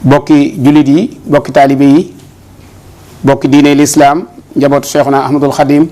bokki jullit yi bokki taalibe yi bokki diine lislaam njabootu Cheikhuna Ahmadul Xadim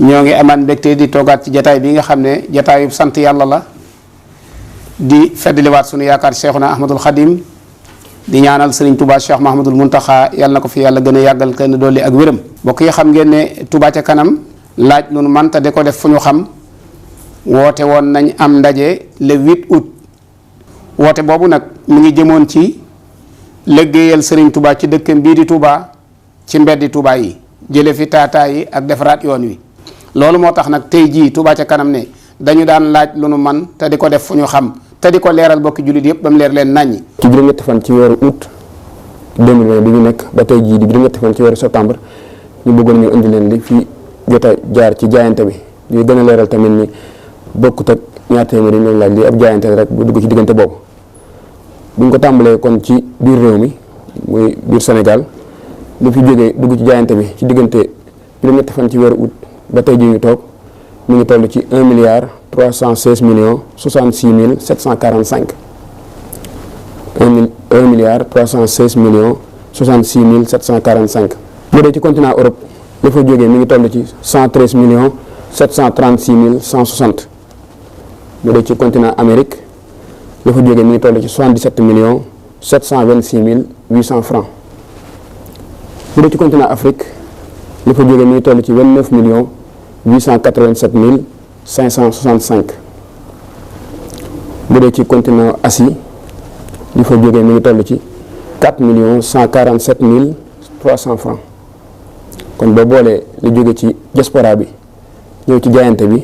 ñoo ngi amaan mbégte di toogaat ci jataay bi nga xam ne jataayu sant yàlla la di feddliwaat sunu yaakaar Cheikhuna Ahmadul Xadim di ñaanal Serigne Touba Cheikh Mahamadul Muntaxa yàlla na ko fi yàlla gën a yàggal kenn dolli ak wéram. mbokk yi xam ngeen ne Touba ca kanam laaj lu nu manta de ko def fu ñu xam woote woon nañ am ndaje le 8 août woote boobu nag mu ngi jëmoon ci liggéeyal Serigne Touba ci dëkkam bii di Touba ci mbeddi Touba yi jële fi taataa yi ak defaraat yoon wi. loolu moo tax nag tey jii Touba ca kanam ne dañu daan laaj lu nu man te di ko def fu ñu xam te di ko leeral bokki jullit yëpp ba mu leer leen naññi. ci juróom-ñetti fan ci weeru août 2020 bi ñu nekk ba tey jii di juróom-ñetti fan ci weeru septembre ñu bëggoon ñu indi leen li fi jot a jaar ci jaayante bi ñuy gën a leeral tamit ni bokkut ak ñaar téeméer yi ñu laaj li ab jaayante rek bu dugg ci diggante boobu. bu ñu ko tàmbalee kon ci biir réew mi muy biir Sénégal lu fi jógee dugg ci jaayante bi ci diggante juróom-ñetti fan ci weeru août ba tey jii ñu toog mi ngi toll ci 1 milliard 316 millions 66 mille 745 1 milliard 316 millions 66 mille 745. bu dee ci continent Europe la fa jógee mi ngi toll ci 113 millions 736 mille 160 bu dee ci continent Amérique la fa jógee mi ngi toll ci 77 millions 726 mille 800 francs. bu dee ci continent Afrique la fa jógee mi ngi toll ci 29 millions 887 mille 565. bu dee ci continent Asie li fa jógee mi ngi toll ci 4 millions 147 mille 300 francs. kon boo boolee li jóge ci diaspora bi ñëw ci jaayante bi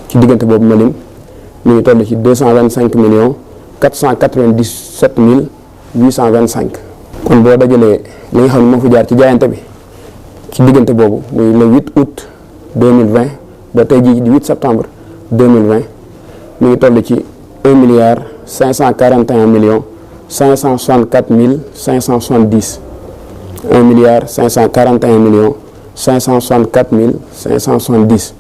ci diggante boobu ma lim mi ngi toll ci 225 millions 497 mille 825. kon boo dajalee li nga xam ne moo fi jaar ci jaayante bi ci diggante boobu muy le 8 août 2020 ba tey jii di 8 septembre 2020 mi ngi toll ci 1 milliard 541 millions 564 mille 570. 1 milliard 541 millions 564 mille 570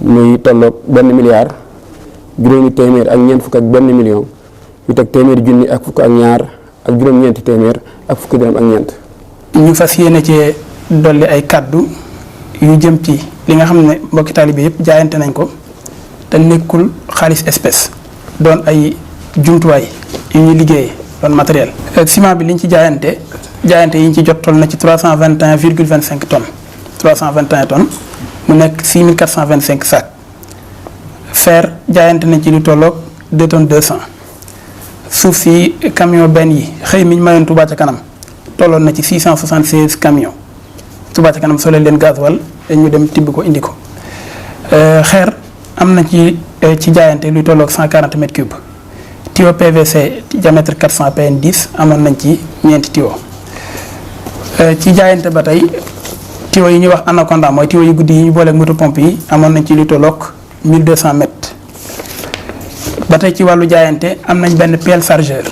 muy tolloog benn milliard juróomi téeméer ak ñeent fukk ak benn million yu teg téeméeri junni ak fukk ak ñaar ak juróom-ñeenti téeméer ak fukki dërëm ak ñeent. ñu fas yéene cee dolli ay kaddu yu jëm ci li nga xam ne mbokki taalibe yëpp jaayante nañ ko te nekkul xaalis espèce doon ay jumtuwaay yu ñuy liggéeyee doon matériel. ciment bi liñ ci jaayante yi ñu ci jot toll na ci 321,25 tonnes 321 tonnes mu nekk 6425 sacs. fer jaayante nañ ci lu tolloog 2 tonnes 200. suuf si camion benn yi xëy mi ñu mayoon Touba ca kanam tolloon na ci 676 camions Touba ca kanam sole leen gasoil ñu dem tibb ko indi ko. xeer am na ci jaayante luy tolloog 140 mètres cubes. tuyau PVC diamètre 400 PN 10 amoon nañ ci ñeenti tuyau. ci jaayante ba tey tuyau yi ñuy wax anaconda mooy tuyau yu guddi yi ñu booleeg moto pompe yi amoon nañ ci luy tolloog 1200 mètres. ba tey ci wàllu jaayante am nañ benn pelle chargeur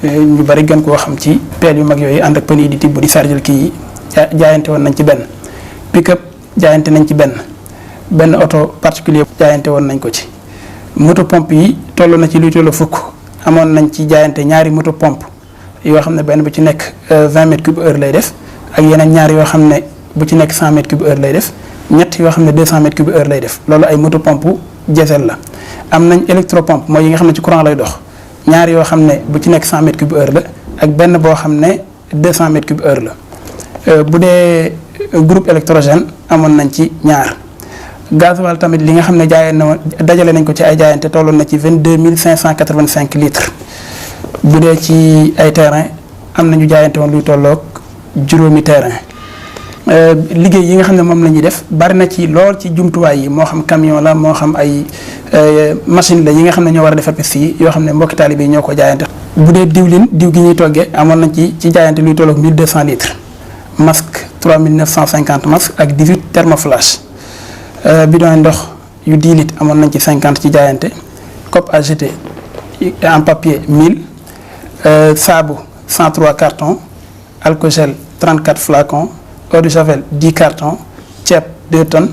ñu bari gën koo xam ci pelle yu mag yooyu ànd ak pën yi di tibb di chargeur kii yi jaayante woon nañ ci benn. pick-up jaayante nañ ci benn oto particulier jaayante woon nañ ko ci. moto pompe yi toll na ci luy tollu fukk amoon nañ ci jaayante ñaari moto pompe yoo xam ne benn bu ci nekk 20 mètres cube heure lay def ak yeneen ñaari yoo xam ne bu ci nekk 100 mètres cube heure lay def ñett yoo xam ne 200 mètres cube heure lay def loolu ay moto pompe diesel la. am nañ électropompe mooy yi nga xam ne ci courant lay dox ñaari yoo xam ne bu ci nekk 100 mètres cube heure la ak benn boo xam ne 200 mètres cube heure la. bu dee groupe électrogène amoon nañ ci ñaar. gasoil tamit li nga xam ne jaayee na dajale nañ ko ci ay jaayante tolloon na ci 22 585 litres. bu dee ci ay terrain am nañu jaayante woon luy tolloog juróomi terrain. liggéey yi nga xam ne moom la ñuy def bari na ci lool ci jumtuwaay yi moo xam camion la moo xam ay machine la yi nga xam ne ñoo war a defar piste yi yoo xam ne mbokki taalibe yi ñoo ko jaayante. bu dee diw gi ñuy toggee amoon nañ ci jaayante luy tolloog 1200 litres. masque 3950 masques ak 18 thermoflash. bidon ndox yu 10 litres amoon nañ ci 50 ci jaayante. cope à jeter en papier 1000. saabu 103 cartons. alcogel 34 flacons. eau de javel 10 cartons. ceeb 2 tonnes.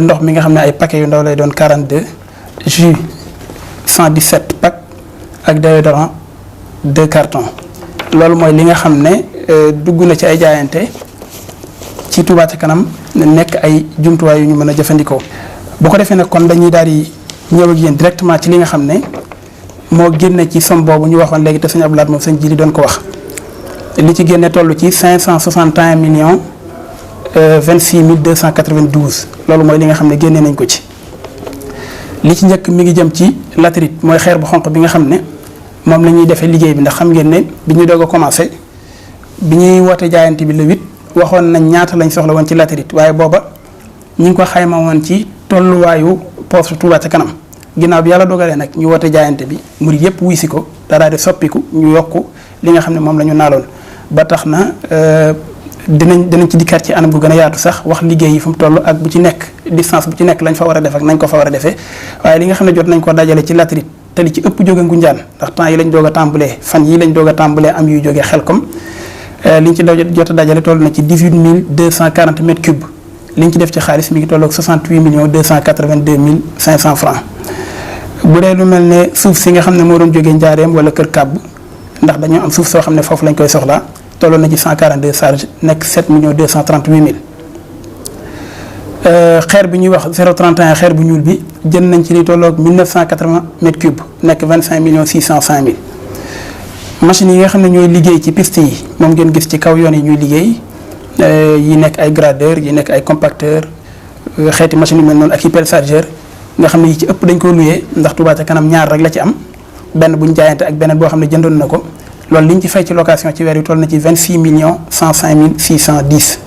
ndox mi nga xam ne ay paquets yu ndaw lay doon 42. jus 117 packs ak déodorant 2 cartons loolu mooy li nga xam ne dugg na ci ay jaayante ci Touba ca kanam nekk ay jumtuwaay yu ñu mën a jëfandikoo. bu ko defee nag kon dañuy daal di ñëw ak yéen directement ci li nga xam ne moo génne ci somme boobu ñu waxoon léegi te sëñ Abdou Lahad moom sëñ Jili doon ko wax li ci génne toll ci 561 millions 26 292 loolu mooy li nga xam ne génne nañ ko ci. li ci njëkk mi ngi jëm ci latérite mooy xeer bu xonq bi nga xam ne moom la ñuy defee liggéey bi ndax xam ngeen ne bi ñu doog a commencé bi ñuy woote jaayante bi le 8 waxoon nañ ñaata lañ soxla woon ci latérite waaye booba ñu ngi ko xayma woon ci tolluwaayu poste Touba ca kanam ginnaaw bi yàlla dogalee nag ñu woote jaayante bi murid yëpp wuy si ko daraa di soppiku ñu yokk li nga xam ne moom la ñu naaloon ba tax na dinañ ci dikkaat ci anam bu gën a yaatu sax wax liggéey yi fu mu toll ak bu ci nekk distance bu ci nekk lañ fa war a def ak nañ ko fa war a defee waaye li nga xam ne jot nañ ko dajale ci latérite te li ci ëpp jóge Ngunjaan ndax temps yi lañ doog a tàmbalee fan yi lañ doog a tàmbalee am yuy jógee Xelkom liñ ci jot a dajale toll na ci 18 240 mètres cubes liñ ci def ci xaalis mi ngi tolloog 68 282 500 francs bu dee lu mel ne suuf si nga xam ne moo doon jógee Njaareem wala Kër Kàbb ndax dañoo am suuf soo xam ne foofu lañ koy soxlaa tolloon na ci 142 charges nekk 7 238 000 xeer bi ñuy wax 031 xeer bu ñuul bi jënd nañ ci li tolloog 1980 mètres cubes nekk 25 605 000 machines yi nga xam ne ñooy liggéey ci piste yi moom ngeen gis ci kaw yoon yi ñuy liggéey yi nekk ay gradeur yi nekk ay compacteur xeeti machine yu mel noonu ak i pelle chargeur nga xam ne yi ci ëpp dañ ko luyee ndax Touba ca kanam ñaar rek la ci am benn bu ñu jaayante ak beneen boo xam ne jëndoon na ko loolu li ñu ci fay ci location ci weer wi toll na ci 26 105 610.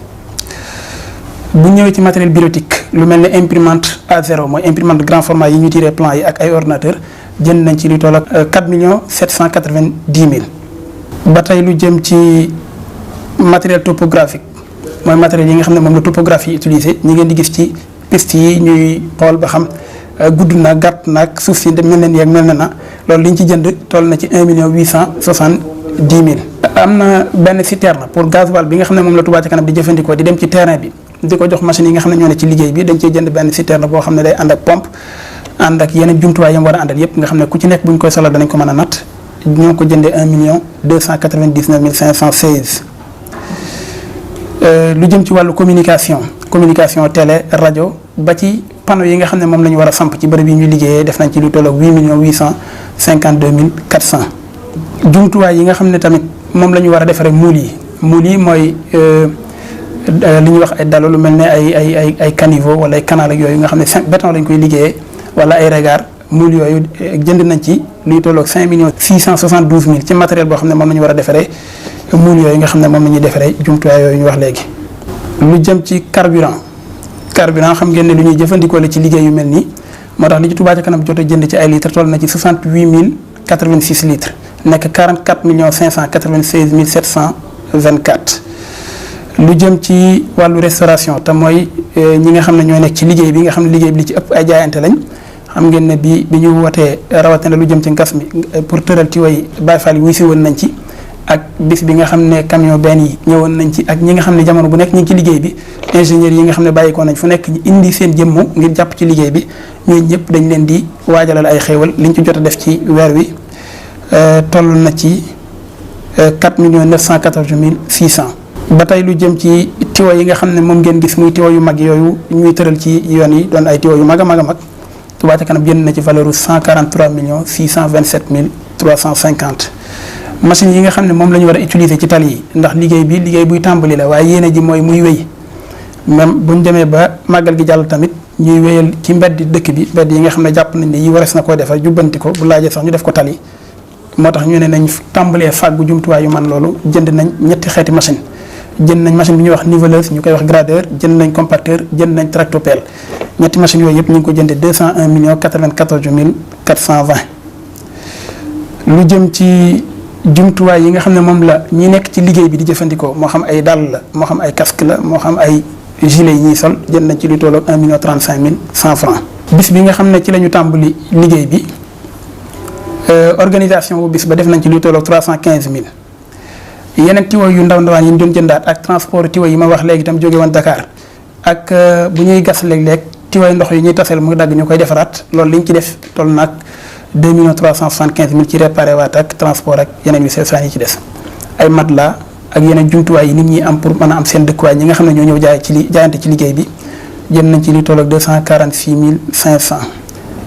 bu ñëwee ci matériel bureautique lu mel ne imprimante A0 mooy imprimante grand format yi ñu tiré plan yi ak ay ordinateur jënd nañ ci lu toll ak 4 790 000. ba tey lu jëm ci matériel topographique mooy matériel yi nga xam ne moom la topographie utilisé ñi ngeen di gis ci piste yi ñuy xool ba xam gudd na gàtt nag suuf si mel na nii ak mel na na loolu li ñu ci jënd toll na ci 1 870 000. am na benn citerne pour gasoil bi nga xam ne moom la Touba ca kanam di jëfandikoo di dem ci terrain bi di ko jox machine yi nga xam ne ñoo ne ci liggéey bi dañ cee jënd benn citerne boo xam ne day ànd ak pompe ànd ak yeneen jumtuwaay yam war a àndal yépp nga xam ne ku ci nekk bu ñu koy solal danañ ko mën a natt ñoo ko jëndee 1 299 516. lu jëm ci wàllu communication télé rajo ba ci panneau yi nga xam ne moom la ñu war a samp ci bërëb yi ñuy liggéeyee def nañ ci lu tolloog 8 852 400. jumtuwaay yi nga xam ne tamit moom la ñu war a defaree muul yi mooy li ñuy wax ay dalo lu mel ne ay caniveau wala ay canal ak yooyu nga xam ne béton lañ koy liggéeyee wala ay regard muul yooyu jënd nañ ci luy tolloog 5 672 000 ci matériel boo xam ne moom la ñu war a defaree muul yooyu nga xam ne moom la ñuy defaree jumtuwaay yooyu ñu wax léegi. lu jëm ci carburant xam ngeen ne lu ñuy jëfandikoo la ci liggéey yu mel nii moo tax li ci Touba ca kanam jot a jënd ci ay litres toll na ci 68 086 litres nekk 44 596 724. lu jëm ci wàllu restauration te mooy ñi nga xam ne ñoo nekk ci liggéey bi nga xam ne liggéey bi li ci ëpp ay jaayante lañ xam ngeen ne bi ñu wootee rawatina lu jëm ci ngas mi pour tëral ci way Baye Fall yi wuy si woon nañ ci ak bis bi nga xam ne camion benn yi ñëwoon nañ ci ak ñi nga xam ne jamono bu nekk ñu ngi ci liggéey bi ingénieurs yi nga xam ne bàyyikoo nañ fu nekk ñu indi seen jëmmu ngir jàpp ci liggéey bi ñooñu ñëpp dañ leen di waajalal ay xéewal liñ ci jot a def ci weer wi toll na ci 4 914 600. ba tey lu jëm ci tiwo yi nga xam ne moom ngeen gis muy tiwo yu mag yooyu ñuy tëral ci yoon yi doon ay tiwo yu mag a mag a mag Touba ca kanam jënd na ci valeur 143 627 350. machine yi nga xam ne moom la ñu war a utiliser ci tali yi ndax liggéey buy tàmbali la waaye yéene ji mooy muy wéy même bu ñu demee ba màggal gi jàll tamit ñuy wéyal ci mbedd dëkk bi mbedd yi nga xam ne jàpp nañ ne yi warees na koo defar jubbanti ko bu laajee sax ñu def ko tali moo tax ñu ne nañ tàmbalee fàggu jumtuwaay yu man loolu jënd nañ ñetti xeeti machine jënd nañ machine bi ñuy wax niveleuse ñu koy wax gradeur jënd nañ compacteur jënd nañ tractopelle ñetti machines yooyu yëpp ñu ngi ko jëndee 201 094 420. lu jëm ci jumtuwaay yi nga xam ne moom la ñi nekk ci liggéey bi di jëfandikoo moo xam ay dàll la moo xam ay casque la moo xam ay gilet yi ñuy sol jënd nañ ci lu tolloog 1 35 100 francs. bis bi nga xam ne ci la ñu tàmbali liggéey bi organisation bu bis ba def nañ ci lu tolloog 315 000. yeneen tiwo yu ndaw ndawaan yi ñu doon jëndaat ak transport tiwo yi ma wax léegi itam jóge woon Dakar ak bu ñuy gas léeg-léeg tiwo ndox yi ñuy taseel mu dagg ñu koy defaraat loolu li ñu ci def toll nag 2 375 000 ci réparé waat ak transport ak yeneen yu sew yi ci des ay matelas ak yeneen jumtuwaay yi nit ñi am pour mën a am seen dëkkuwaay ñi nga xam ne ñoo ñëw jaayante ci liggéey bi jënd nañ ci li toll ak 246 500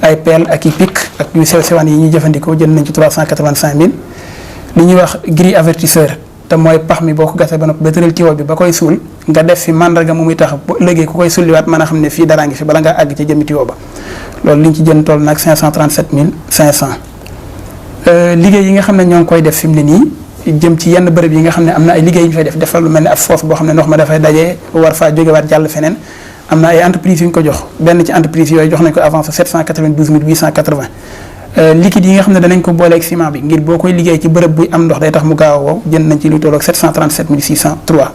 ay pelle ak i pic ak yu sew sewaan yi ñuy jëfandikoo jënd nañ ci 385 000 li ñuy wax grille avertisseur te mooy pax mi boo ko gasee ba noppi ba tëral tiwo bi ba koy suul nga def fi mandarga mu muy tax bu ëllëgee ku koy sulliwaat mën a xam ne fii daraa ngi fi bala ngaa àgg ca jëmmi tiwo ba loolu liñ ci jënd toll nag 537 500 liggéey yi nga xam ne ñoo ngi koy def fi mu ne nii jëm ci yenn bërëb yi nga xam ne am na ay liggéey yu ñu fay def defal lu mel ne ab foos boo xam ne ndox ma dafay dajee war faa jógewaat jàll feneen am na ay entreprise yu ñu ko jox benn ci entreprise yooyu jox nañ ko avance 792 880 liquide yi nga xam ne danañ ko booleeg ciment bi ngir boo koy liggéey ci bërëb buy am ndox day tax mu gaaw a wow jënd nañ ci lu tolloog 737 603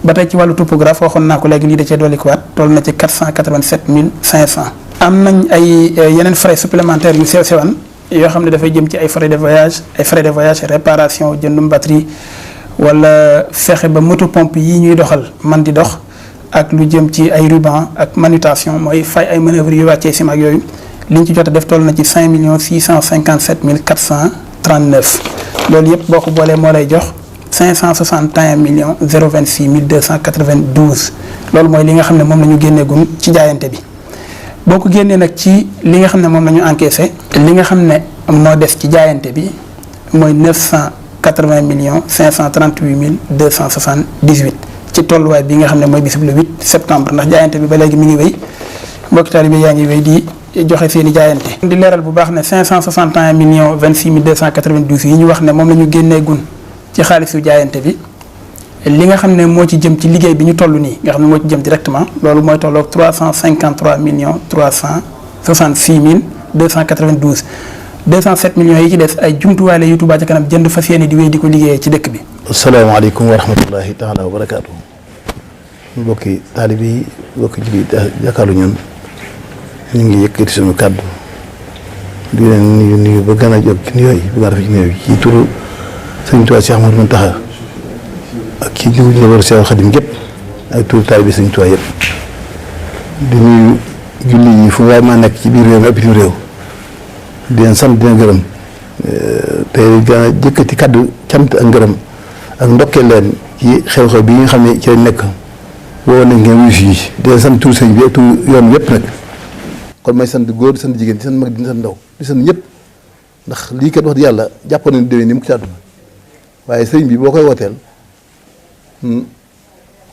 ba tey ci wàllu topographe waxoon naa ko léegi lii da cee dolli ko waat toll na ci 487 500 am nañ ay yeneen frais supplémentaires yu sew sewan yoo xam ne dafay jëm ci ay frais de voyage réparation jëndum batterie wala fexe ba moto pompe yi ñuy doxal man di dox ak lu jëm ci ay ruban ak manutention mooy fay ay manœuvres yu wàccee ciment ak yooyu liñ ci jot a def toll na ci 5 657 439 loolu yëpp boo ko boolee moo lay jox 561 026 292 loolu mooy li nga xam ne moom la ñu génneegun ci jaayante bi. boo ko génnee nag ci li nga xam ne moom la ñu encaissé li nga xam ne moo des ci jaayante bi mooy 980 538 278 ci tolluwaay bi nga xam ne mooy bisub le 8 septembre ndax jaayante bi ba léegi mi ngi wéy mbokki taalibe yaa ngi wéy di joxe seen i jaayante. di leeral bu baax ne 561 26 292 yi ñu wax ne moom la ñu génnee gun ci xaalisu jaayante bi li nga xam ne moo ci jëm ci liggéey bi ñu toll nii nga xam ne moo ci jëm directement loolu mooy tolloog 353 366 292 207 millions yi ci des ay jumtuwaay la yu Touba ca kanam jënd fas yéene di wéy di ko liggéeyee ci dëkk bi. asalaamaaleykum wa rahmatullahi taala wa barakaatu. mbokki taalibe yi mbokki jullit jàkkaarlu ñun ñu ngi yëkkati suñu kàddu di leen nuyu ba gën a jóg ci nuyoo yi ba gën a rafet ci nuyoo yi ci turu Sëriñ Tuubaa Cheikh Ahmadou Mountakha ak ci jiwu njabootu Seexul Xadim gépp ak turu taalibe Sëriñ Tuubaa yëpp di nuyu julli yi fu waay maa nekk ci biir réew mi ak bitim réew di leen sant di leen gërëm te gën a jëkkati kàddu cant ak ngërëm ak ndokkeel leen ci xew-xew bi nga xam ne ci lañ nekk woo nañ ngeen wuyu si di leen sant turu sëñ bi ak turu yoon yëpp nag kon may sant góor di sant jigéen di sant mag di sant ndaw di sant ñëpp ndax lii kat wax di yàlla jàppoon nañu déwén ni mu ko ci àdduna waaye sëriñ bi boo koy wooteel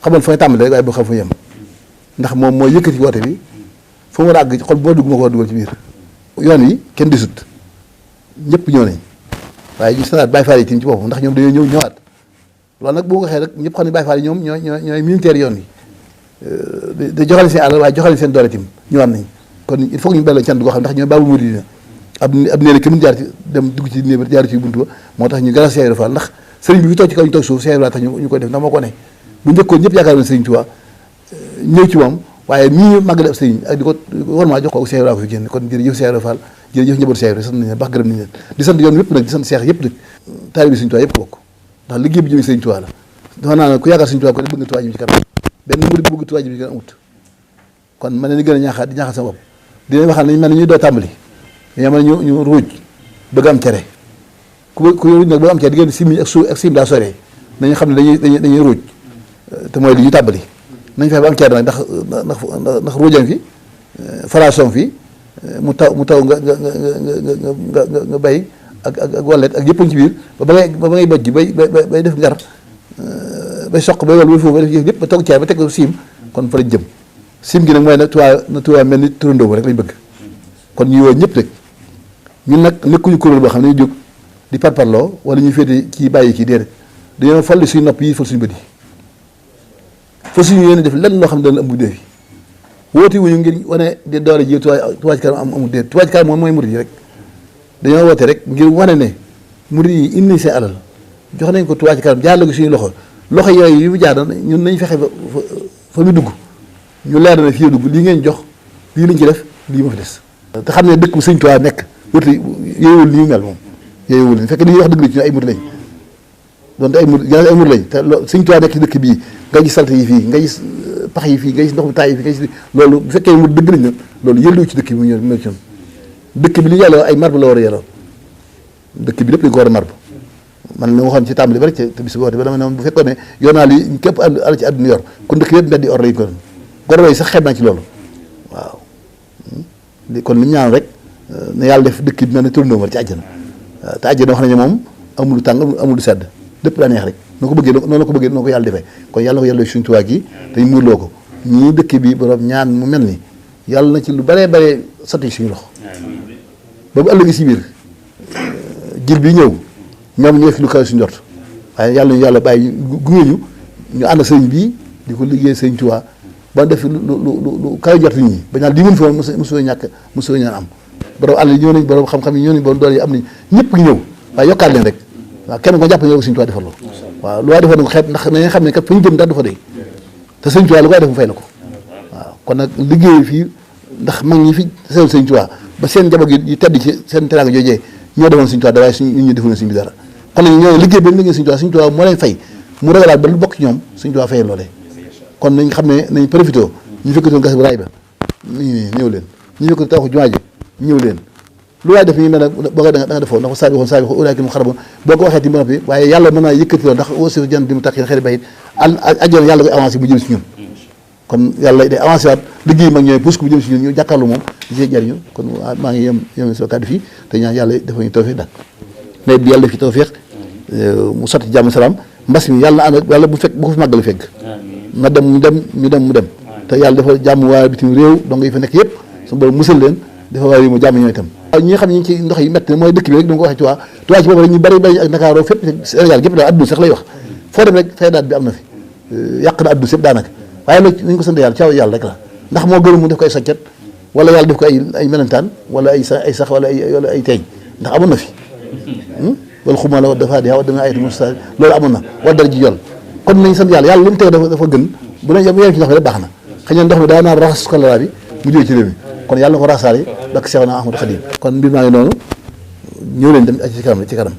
xamal fa nga tàmbali rek waaye boo xam fa yem ndax moom mooy yëkkati woote bi fa mu war a àgg xol boo dugg moo ko war a dugal ci biir yoon yi kenn disut ñëpp ñëw nañ waaye ñu salaat Baye Fall yi ci boppam ndax ñoom dañoo ñëw ñëwaat loolu nag boo ko waxee rek ñëpp xam ne Baye Fall yi ñoom ñooy militaire yoon yi da joxale seen àll waaye joxale seen doole tim ñëwaat nañ kon il faut que ñu belloo cant goo xam ndax ñooy baabu murid ab néeg ki mun jaar ci dem dugg ci néeg jaar ci buntu ba moo tax ñu gën a Cheikh Ibra Fall ndax sëriñ bi fi toog ci kaw ñu toog suuf Cheikh Ibra tax ñu koy def ndax moo ko ne bu njëkkoon ñëpp yaakaar woon sëriñ Tuubaa ñëw ci moom waaye nii màggale ab sëriñ ak di ko war maa jox ko Cheikh Ibra ko fi génn kon jërëjëf Cheikh Ibra Fall jërëjëf njabootu Cheikh Ibra sant nañ leen baax gërëm nañ leen di sant yoon yëpp nag di sant Cheikh yëpp nag taalibe sëriñ Tuubaa yëpp bokk ndax liggéey bi jëm sëriñ Tuubaa la dafa naa ne ku yaakaar sëriñ Tuubaa ko ne bëgg nga Tuubaa ji ci kanam benn murid bëgg Tuubaa ji ci kanam amut kon ma ne ni gën a ñaaxaat di ñaaxal sa bopp di leen waxal nañ mel ne ñuy doo tàmbali dañoo mel ne ñu ruuj bëgg am cere ku ruuj nag bëgg am cere diggante simi ak suuf ak sim daa soree nañu xam ne dañuy ruuj te mooy li ñu tàmbali nañ fexe ba am cere nag ndax ruujam fi faration fi mu taw nga bay ak wallet ak yëpp ci biir ba ngay bojj bay def ngar bay soq bay wal bay foofu bay def yëpp ba togg cere ba teg ko siim kon fa lañ jëm sim gi nag mooy na tuwaa mel ni turandoo rek lañ bëgg kon ñuy woo ñëpp rek ñun nag nekkuñu kuréel boo xam ne ñu jóg di parparloo wala ñuy féete kii bàyyi kii déedéet dañoo falli suñu nopp yi fal suñu bët yi fal suñu yéene def lenn loo xam ne dana ëmb déef yi woote wuñu ngir wane di doole ji Touba Ca Kanam amul déet Touba Ca Kanam moom mooy murid yi rek dañoo woote rek ngir wane ne murid yi indi seen alal jox nañ ko Touba Ca Kanam jaarale ko suñu loxo yooyu yu mu jaar ñun nañ fexe fa mu dugg ñu leer na fii dugg lii ngeen jox lii lañ ci def lii ma fi des te xam ne dëkk bu sëñ Tuubaa nekk wuti yooyuwul nii mel moom yooyuwul nii fekk li ñuy wax dëgg la ci ay murid lañ donte ay murid lañ te sëñ Tuubaa nekk ci dëkk bii nga gis salte yi fii nga gis pax yi fii nga gis ndox mi taay yi fii nga gis loolu bu fekkee murid dëgg lañ na loolu yëlluwu ci dëkk bi mu ñëw ci ñoom dëkk bi li yàlla ay marbre la war a yelloo dëkk bi lépp dañ ko war a marbre man la waxoon ci tàmbali ba rek te bis boote ba dama ne bu fekkoon ne yor naa li képp àll ci àdduna yor kon dëkk yëpp mbedd di or lañu ko doon gorwe yi sax xeeb naa ci loolu waaw kon li ñu ñaan rek ne yàlla def dëkk bi mel ne turndóomal ci àjjana te àjjana wax nañu moom amul tàng amul sedd lépp daa neex rek noo ko bëggee noonu la ko bëggee noo ko yàlla defee kon yàlla na ko yàlla suñu Tuubaa gi te ñu muurloo ko ñii dëkk bi borom ñaan mu mel ni yàlla na ci lu baree baree sotti suñu loxo ba bu ëllëgee si biir jil bi ñëw ñoom ñu def lu kaw suñu njort waaye yàlla ñu yàlla bàyyi gunge ñu ànd sëñ bii di ko liggéey sëñ Tuubaa ba def lu kaw njort ñi ba ñaan lii mën fi woon mosoo ñàkk mosoo ñaan am borom àll yi ñëw nañ borom xam-xam yi ñëw nañ borom doole yi am nañ ñëpp ñëw waaye yokkaat leen rek waaw kenn ko jàpp ne ko sëñ Tuubaa defal la waaw lu waay defoon na ko xeeb ndax nañu xam ne kat fa ñu jëm daal du fa doy te sëñ Tuubaa lu koy def mu fay la ko waaw kon nag liggéey fii ndax mag ñi fi seen sëñ Tuubaa ba seen njaboot yi tedd ci seen teraanga joojee ñoo defoon sëñ Tuubaa da waaye suñ ñun ñu defoon sëñ bi dara kon nag ñoo liggéey ba liggéey sëñ Tuubaa moo leen fay mu ragalaat ba lu bokk ci ñoom sëñ Tuubaa fayal loolee kon nañ xam ne nañ profité ñu fekkatoon gas bu raay ba nii ñëw leen ñu fekkatoon tawaxu jumaa ji ñëw leen lu waay def ñu mel ne boo ko da nga defoo ndax saabi xoon ulaayka mu xaraboon boo ko waxee ti ba noppi waaye yàlla mën naa yëkkati loolu ndax aussi jan di mu tax xëy bayit ajjoon yàlla koy avancé bu jëm si ñun kon yàlla day avancé waat liggéey mag ñooy pousse ko bu jëm si ñun ñu jàkkaarloo moom di see jariñu kon maa ngi yem soo kàddu fii te ñaan yàlla dafa ñu tawfeex daal nawet bi yàlla def ci tawfeex mu sotti jàmm salaam mbas mi yàlla na ànd yàlla bu ko fi màggal fekk na dem mu dem te yàlla dafa jàmm waa bitim réew donc yi fa nekk yëpp su borom musal leen dafa waa yi mu jàmm ñooy itam ñi nga xam ne ñi ci ndox yi métti mooy dëkk bi rek da nga ko waxee Tuubaa ci boobu rek ñu bari ak Ndakaaru fépp Sénégal gépp daal adduna sax lay wax foo dem rek faydaat bi am na fi yàq na adduna sépp daanaka waaye nag nañ ko sant yàlla caaw yàlla rek la ndax moo gën mu def ko ay soccet wala yàlla def ko ay melentaan wala ay sax wala ay teeñ ndax amoon na fi wala xuma la dafa di dama ayatu musta loolu amoon na war dara ji jol kon nañ sant yàlla lu mu teg dafa gën bu ne yem ci ndox mi rek baax na xëy na ndox mi daa naan raxas choléra bi mu jógee ci réew mi kon yàlla na ko rasaale bakk Seexuna Ahmadu Xaadim kon mbir maa ngi noonu ñëw leen dem ci kanam